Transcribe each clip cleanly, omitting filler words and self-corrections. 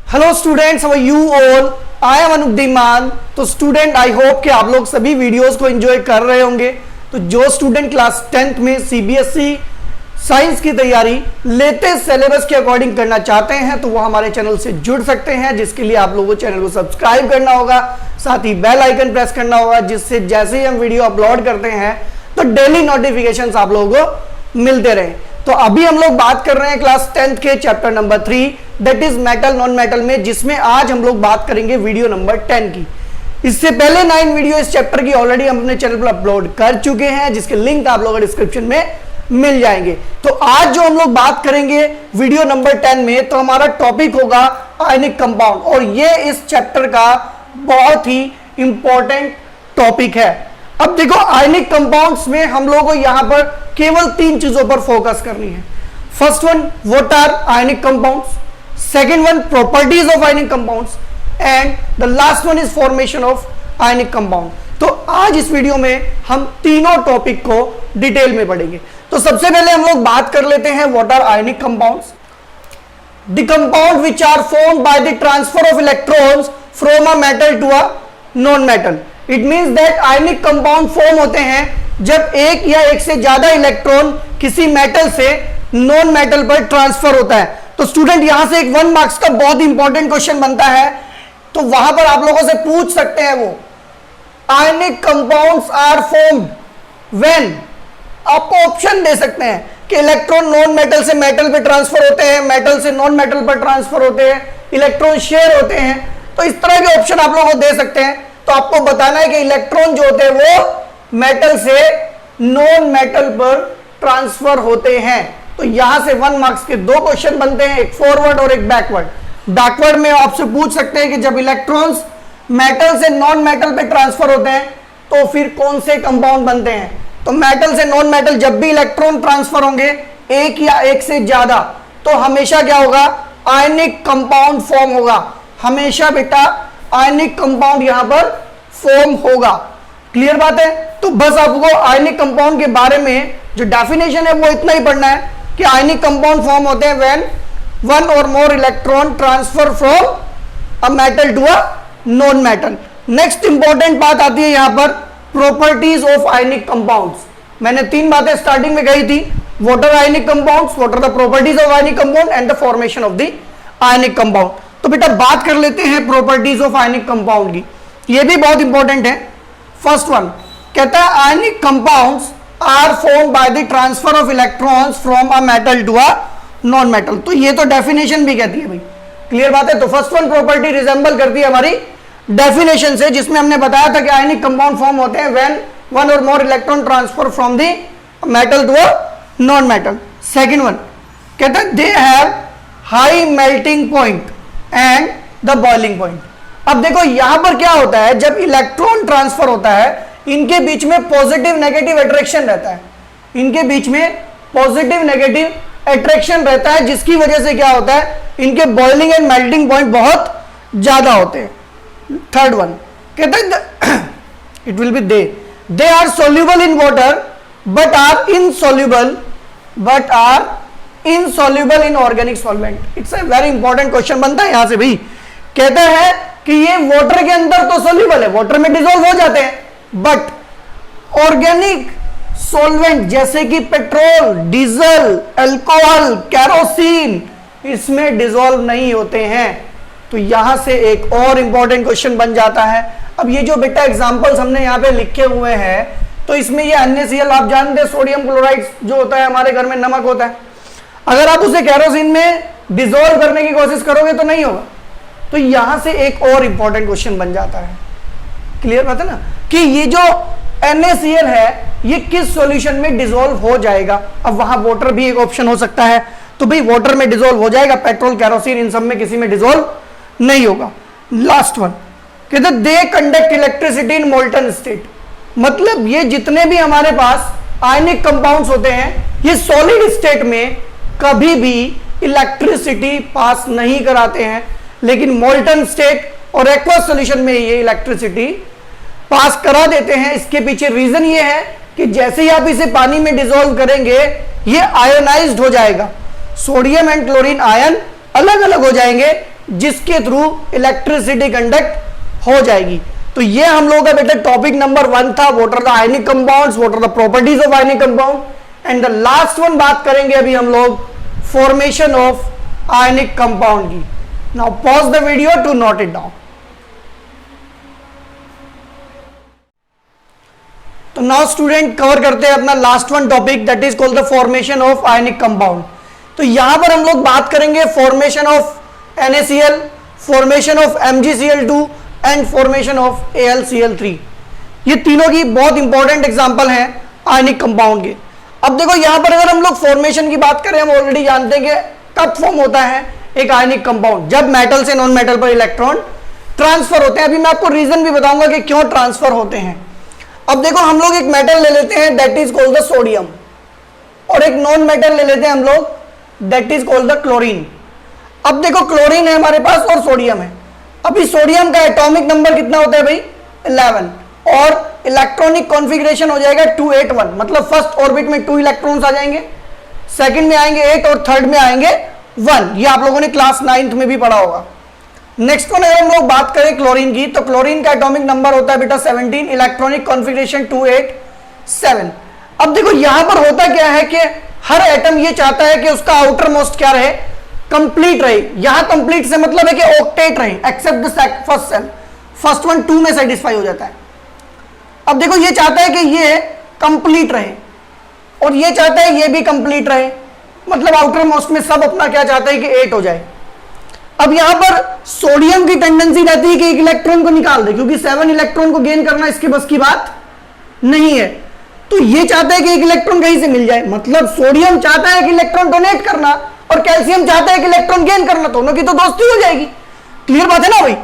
Hello students, how are you all? I am Anuddiman. तो student, I hope कि आप लोग सभी वीडियोस को एंजॉय कर रहे होंगे। तो जो स्टूडेंट क्लास 10th में सीबीएसई साइंस की तैयारी लेटेस्ट सिलेबस के अकॉर्डिंग करना चाहते हैं तो वो हमारे चैनल से जुड़ सकते हैं, जिसके लिए आप लोगों को चैनल को सब्सक्राइब करना होगा, साथ ही बेल आइकन प्रेस करना होगा, जिससे जैसे ही हम वीडियो अपलोड करते हैं तो डेली नोटिफिकेशंस आप लोगों को मिलते रहे। तो अभी हम लोग बात कर रहे हैं क्लास 10th के chapter number 3 that is metal non metal में, जिसमें आज हम लोग बात करेंगे वीडियो नंबर 10 की। इससे पहले 9 वीडियो इस चैप्टर की ऑलरेडी हम अपने चैनल पर अपलोड कर चुके हैं, जिसके लिंक आप लोगों को डिस्क्रिप्शन में मिल जाएंगे। तो आज जो हम लोग बात करेंगे वीडियो नंबर 10 में, तो हमारा टॉपिक होगा आयनिक कंपाउंड, और ये इस चैप्टर का बहुत ही इंपॉर्टेंट टॉपिक है। अब देखो, आयनिक कंपाउंड्स में हम लोगों को यहां पर केवल 3 चीजों पर फोकस करनी है। First one, what are ionic compounds, second one, properties of ionic compounds, and the last one is formation of ionic compound. तो आज इस वीडियो में हम तीनों टॉपिक को डिटेल में पढ़ेंगे। तो सबसे पहले हम लोग बात कर लेते हैं what are ionic compounds. The compound which are formed by the transfer of electrons from a metal to a non metal. It means that ionic compound form होते हैं जब एक या एक से ज्यादा इलेक्ट्रॉन किसी मेटल से नॉन मेटल पर ट्रांसफर होता है। तो स्टूडेंट, यहां से एक 1 मार्क्स का बहुत इंपॉर्टेंट क्वेश्चन बनता है, तो वहां पर आप लोगों से पूछ सकते हैं वो ionic compounds are formed when. आपको ऑप्शन दे सकते हैं कि इलेक्ट्रॉन नॉन मेटल से मेटल पे ट्रांसफर होते हैं, मेटल से नॉन मेटल पर ट्रांसफर होते हैं, इलेक्ट्रॉन शेयर होते हैं। तो इस तरह के ऑप्शन आप लोगों को दे सकते हैं। तो आपको बताना है कि इलेक्ट्रॉन जो होते हैं वो मेटल से नॉन मेटल पर ट्रांसफर होते हैं। तो यहां से 1 मार्क्स के 2 क्वेश्चन बनते हैं, एक फॉरवर्ड और एक बैकवर्ड। बैकवर्ड में आपसे पूछ सकते हैं कि जब इलेक्ट्रॉन्स मेटल से नॉन मेटल पे ट्रांसफर होते हैं तो फिर कौन से कंपाउंड बनते हैं। तो मेटल से नॉन मेटल जब भी इलेक्ट्रॉन ट्रांसफर होंगे एक या एक से ज्यादा, तो हमेशा क्या होगा, आयनिक कंपाउंड फॉर्म होगा। हमेशा बेटा आयनिक कंपाउंड यहां पर फॉर्म होगा। क्लियर बात है? तो बस आपको आयनिक कंपाउंड के बारे में जो डेफिनेशन है वो इतना ही पढ़ना है कि आयनिक कंपाउंड फॉर्म होते हैं when one or more electron transfer from a metal to a non metal. Next important बात आती है यहां पर प्रॉपर्टीज ऑफ आयनिक कंपाउंड्स। मैंने 3 बातें स्टार्टिंग में कही थी, what are ionic compounds, what are the properties of ionic compound and the formation of the ionic compound. तो बेटा बात कर लेते हैं प्रॉपर्टीज ऑफ आयनिक कंपाउंड की, ये भी बहुत इंपॉर्टेंट है। फर्स्ट वन कहता है ionic compounds are formed by the transfer of electrons from a metal to a non metal. तो ये तो डेफिनेशन भी कहती है भाई। क्लियर बात है? तो फर्स्ट वन प्रॉपर्टी रिजेंबल करती है हमारी डेफिनेशन से, जिसमें हमने बताया था कि आयनिक कंपाउंड फॉर्म होते हैं when one or more electron transfer from the metal to a non metal. Second one कहता है they have high melting point and the boiling point. अब देखो यहां पर क्या होता है, जब इलेक्ट्रॉन ट्रांसफर होता है इनके बीच में पॉजिटिव नेगेटिव अट्रैक्शन रहता है। इनके बीच में पॉजिटिव नेगेटिव अट्रैक्शन रहता है, जिसकी वजह से क्या होता है, इनके बॉइलिंग एंड मेल्टिंग पॉइंट बहुत ज्यादा होते हैं। थर्ड वन कहते हैं it will be they are soluble in water but are insoluble in organic solvent. It's a very important question बनता है यहां से भी। कहता है कि ये वाटर के अंदर तो सोल्यूबल है, वाटर में डिसॉल्व हो जाते हैं, बट ऑर्गेनिक सॉल्वेंट जैसे कि पेट्रोल, डीजल, अल्कोहल, केरोसिन, इसमें डिसॉल्व नहीं होते हैं। तो यहां से एक और इंपॉर्टेंट क्वेश्चन बन जाता है। अब ये जो बेटा एग्जांपल्स हमने यहां पे लिखे हुए हैं, तो इसमें ये NaCl आप जानते हैं, सोडियम क्लोराइड जो होता है हमारे घर में नमक होता है, अगर आप उसे केरोसिन में डिसॉल्व करने की कोशिश करोगे तो नहीं होगा। तो यहां से एक और इंपॉर्टेंट क्वेश्चन बन जाता है। क्लियर बात है ना, कि ये जो NaCl है ये किस सॉल्यूशन में डिसॉल्व हो जाएगा। अब वहां वाटर भी एक ऑप्शन हो सकता है, तो भाई वाटर में डिसॉल्व हो जाएगा, पेट्रोल, केरोसिन इन सब में किसी में डिसॉल्व नहीं होगा। लास्ट वन कहते they conduct electricity in molten state. मतलब ये जितने भी हमारे पास आयनिक कंपाउंड्स होते हैं ये सॉलिड स्टेट में कभी भी इलेक्ट्रिसिटी पास नहीं कराते हैं, लेकिन मोल्टन स्टेट और एक्वस सॉल्यूशन में ये इलेक्ट्रिसिटी पास करा देते हैं। इसके पीछे रीजन ये है कि जैसे ही आप इसे पानी में डिसॉल्व करेंगे ये आयोनाइज्ड हो जाएगा, सोडियम एंड क्लोरीन आयन अलग अलग हो जाएंगे, जिसके थ्रू इलेक्ट्रिसिटी कंडक्ट हो जाएगी। तो ये हम लोगों का बेटा टॉपिक नंबर 1 था, what are the ionic compounds, what are the properties of ionic compound. And the last one बात करेंगे अभी हम लोग फॉर्मेशन ऑफ आयनिक कंपाउंड की। Now pause the video to note it down. तो नाउ स्टूडेंट कवर करते हैं अपना last one topic, that is called the formation of ionic compound. तो यहां पर हम लोग बात करेंगे formation of NaCl, formation of MgCl2 and formation of AlCl3। ये तीनों की बहुत इंपॉर्टेंट एग्जांपल हैं आयनिक कंपाउंड के। अब देखो यहां पर अगर हम लोग फॉर्मेशन की बात करें, हम ऑलरेडी जानते हैं कि कब फॉर्म होता है एक आयनिक कंपाउंड, जब मेटल से नॉन मेटल पर इलेक्ट्रॉन ट्रांसफर होते हैं। अभी मैं आपको रीजन भी बताऊंगा कि क्यों ट्रांसफर होते हैं। अब देखो हम लोग एक मेटल ले लेते हैं that is called the sodium, और एक नॉन मेटल ले लेते हैं हम लोग that is called the chlorine. अब देखो क्लोरीन है हमारे पास और सोडियम है। अभी सोडियम का एटॉमिक नंबर कितना होता है भाई 11, और इलेक्ट्रॉनिक कॉन्फ़िगरेशन हो जाएगा 281, मतलब फर्स्ट ऑर्बिट में 2 इलेक्ट्रॉन्स आ जाएंगे, सेकंड में आएंगे 8 और थर्ड में आएंगे 1। ये आप लोगों ने क्लास 9th में भी पढ़ा होगा। नेक्स्ट वन अगर हम लोग बात करें क्लोरीन की, तो क्लोरीन का एटॉमिक नंबर होता है बेटा 17, इलेक्ट्रॉनिक कॉन्फ़िगरेशन 287। अब देखो यहां पर होता क्या है कि हर एटम ये चाहता है कि उसका आउटर मोस्ट क्या रहे, कंप्लीट रहे। यहां कंप्लीट से मतलब है कि ऑक्टेट रहे, except the first cell. First one 2 में सेटिस्फाई हो जाता है। अब देखो ये चाहता है कि ये कंप्लीट रहे, और ये चाहता है ये भी कंप्लीट रहे, मतलब आउटर मोस्ट में सब अपना क्या चाहता है कि 8 हो जाए। अब यहां पर सोडियम की टेंडेंसी रहती है कि एक इलेक्ट्रॉन को निकाल दे, क्योंकि 7 इलेक्ट्रॉन को गेन करना इसके बस की बात नहीं है। तो ये चाहता है कि एक इलेक्ट्रॉन कहीं से मिल जाए, मतलब सोडियम चाहता है कि इलेक्ट्रॉन डोनेट करना, और कैल्शियम चाहता है कि इलेक्ट्रॉन गेन करना, दोनों की तो दोस्ती हो जाएगी। क्लियर बात है ना भाई।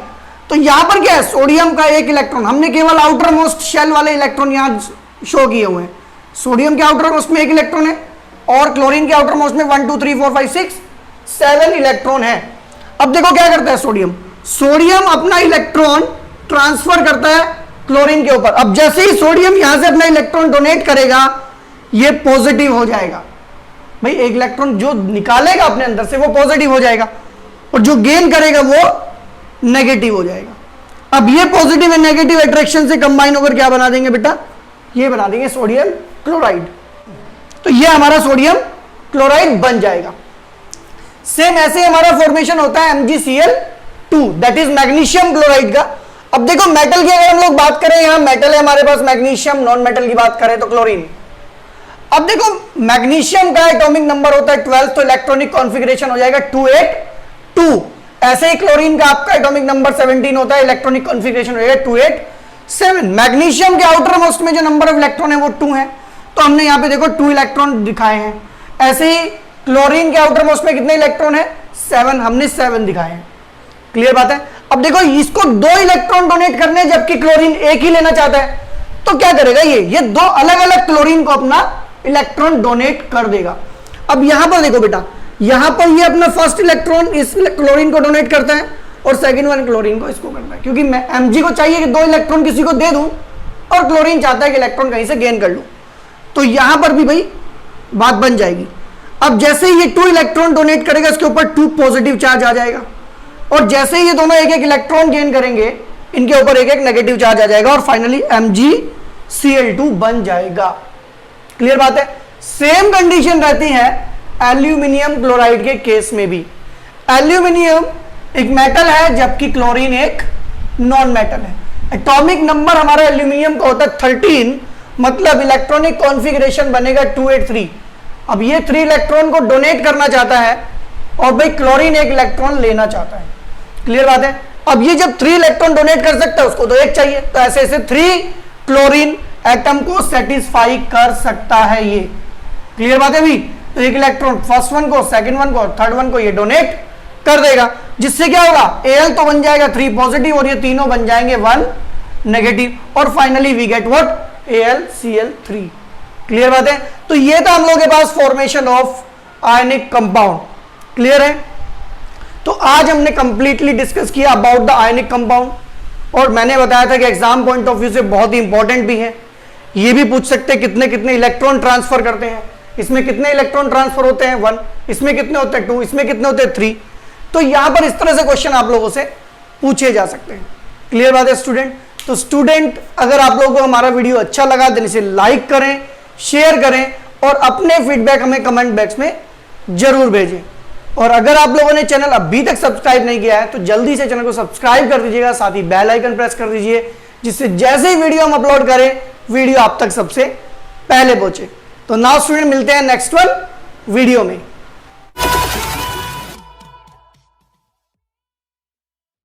तो यहां पर क्या है, सोडियम का एक इलेक्ट्रॉन, हमने केवल आउटर मोस्ट शेल वाले इलेक्ट्रॉन यहां शो किए हुए हैं। सोडियम के आउटर मोस्ट में 1 इलेक्ट्रॉन है, और क्लोरीन के आउटर मोस्ट में 1 2 3 4 5 6 7 इलेक्ट्रॉन है। अब देखो क्या करता है सोडियम, सोडियम अपना इलेक्ट्रॉन ट्रांसफर करता है क्लोरीन के ऊपर। अब जैसे ही सोडियम यहां से अपना इलेक्ट्रॉन डोनेट करेगा, ये पॉजिटिव हो जाएगा भाई। एक इलेक्ट्रॉन जो निकालेगा अपने अंदर से वो पॉजिटिव हो जाएगा, और जो गेन करेगा वो नेगेटिव हो जाएगा। अब ये पॉजिटिव एंड नेगेटिव अट्रैक्शन से कंबाइन होकर क्या बना देंगे बेटा, ये बना देंगे सोडियम क्लोराइड। तो ये हमारा सोडियम क्लोराइड बन जाएगा। सेम ऐसे हमारा फॉर्मेशन होता है MgCl2, that is magnesium chloride का। अब देखो मेटल की अगर हम लोग बात करें, यहां मेटल है हमारे पास मैग्नीशियम, नॉन मेटल की बात करें तो क्लोरीन। अब देखो मैग्नीशियम का एटॉमिक नंबर होता है 12, तो इलेक्ट्रॉनिक कॉन्फ़िगरेशन हो जाएगा 282। ऐसे ही क्लोरीन का आपका एटॉमिक नंबर 17 होता है, इलेक्ट्रॉनिक कॉन्फ़िगरेशन हो जाएगा 287। मैग्नीशियम के आउटर मोस्ट में जो नंबर ऑफ इलेक्ट्रॉन है वो 2 है, तो हमने यहां पे देखो 2 इलेक्ट्रॉन दिखाए हैं। ऐसे ही क्लोरीन के आउटर मोस्ट में कितने इलेक्ट्रॉन है 7, हमने 7 दिखाए हैं। क्लियर बात है। अब देखो इसको 2 इलेक्ट्रॉन डोनेट करने, जबकि क्लोरीन एक ही लेना चाहता है, तो क्या करेगा ये 2 अलग अलग क्लोरीन को अपना इलेक्ट्रॉन डोनेट कर देगा। अब यहां पर देखो बेटा, यहां पर ये अपना फर्स्ट इलेक्ट्रॉन इस क्लोरीन को डोनेट करता है, और सेकंड वन क्लोरीन को इसको करता है, क्योंकि मैं Mg को चाहिए कि 2 इलेक्ट्रॉन किसी को दे दूं, और क्लोरीन चाहता है कि इलेक्ट्रॉन कहीं से गेन कर लूं। तो यहां पर भी भाई बात बन जाएगी। अब जैसे ही ये 2 इलेक्ट्रॉन डोनेट करेगा, इसके ऊपर 2 पॉजिटिव चार्ज आ जाएगा, और जैसे ही ये दोनों एक एक इलेक्ट्रॉन गेन करेंगे, इनके ऊपर एक एक नेगेटिव चार्ज आ जाएगा, और फाइनली MgCl2 बन जाएगा। क्लियर बात है। सेम कंडीशन रहती है एल्यूमिनियम क्लोराइड के केस में भी। एल्यूमिनियम एक मेटल है, जबकि क्लोरीन एक नॉन मेटल है। एटॉमिक नंबर हमारा एल्यूमिनियम का होता है 13, मतलब इलेक्ट्रॉनिक कॉन्फ़िगरेशन बनेगा 283। अब ये 3 इलेक्ट्रॉन को डोनेट करना चाहता है, और भाई क्लोरीन एक इलेक्ट्रॉन लेना चाहता है। क्लियर बात है। अब ये जब 3 इलेक्ट्रॉन डोनेट कर सकता है, उसको तो 1 चाहिए, तो ऐसे ऐसे 3 क्लोरीन एटम को सेटिस्फाई कर सकता है ये। क्लियर बात है भी। तो एक इलेक्ट्रॉन फर्स्ट वन को, सेकंड वन को, थर्ड वन को ये डोनेट कर देगा, जिससे क्या होगा Al तो बन जाएगा 3 पॉजिटिव, और ये तीनों बन जाएंगे 1 नेगेटिव, और finally we get what AlCl3। Clear बात है। तो ये था हम लोग के पास formation of ionic compound. Clear है। तो आज हमने कंप्लीटली डिस्कस किया अबाउट द आयनिक कंपाउंड, और मैंने बताया था कि एग्जाम पॉइंट ऑफ व्यू से बहुत ही इंपॉर्टेंट भी है। ये भी पूछ सकते हैं कितने कितने इलेक्ट्रॉन ट्रांसफर करते हैं, इसमें कितने इलेक्ट्रॉन ट्रांसफर होते हैं 1, इसमें कितने होते हैं 2, इसमें कितने होते हैं 3। तो यहां पर इस तरह से क्वेश्चन आप लोगों से पूछे जा सकते हैं। क्लियर बात है स्टूडेंट? तो स्टूडेंट अगर आप लोगों को हमारा वीडियो अच्छा लगा तो इसे लाइक करें, शेयर करें और अपने फीडबैक हमें कमेंट बॉक्स में जरूर भेजें। और अगर आप लोगों ने चैनल अभी तक सब्सक्राइब नहीं किया है तो जल्दी से चैनल को सब्सक्राइब कर दीजिएगा, साथ ही बेल आइकन प्रेस कर दीजिए, जिससे जैसे ही वीडियो हम अपलोड करें वीडियो आप तक सबसे पहले पहुंचे। तो नाउ स्टूडेंट मिलते हैं नेक्स्ट वन वीडियो में।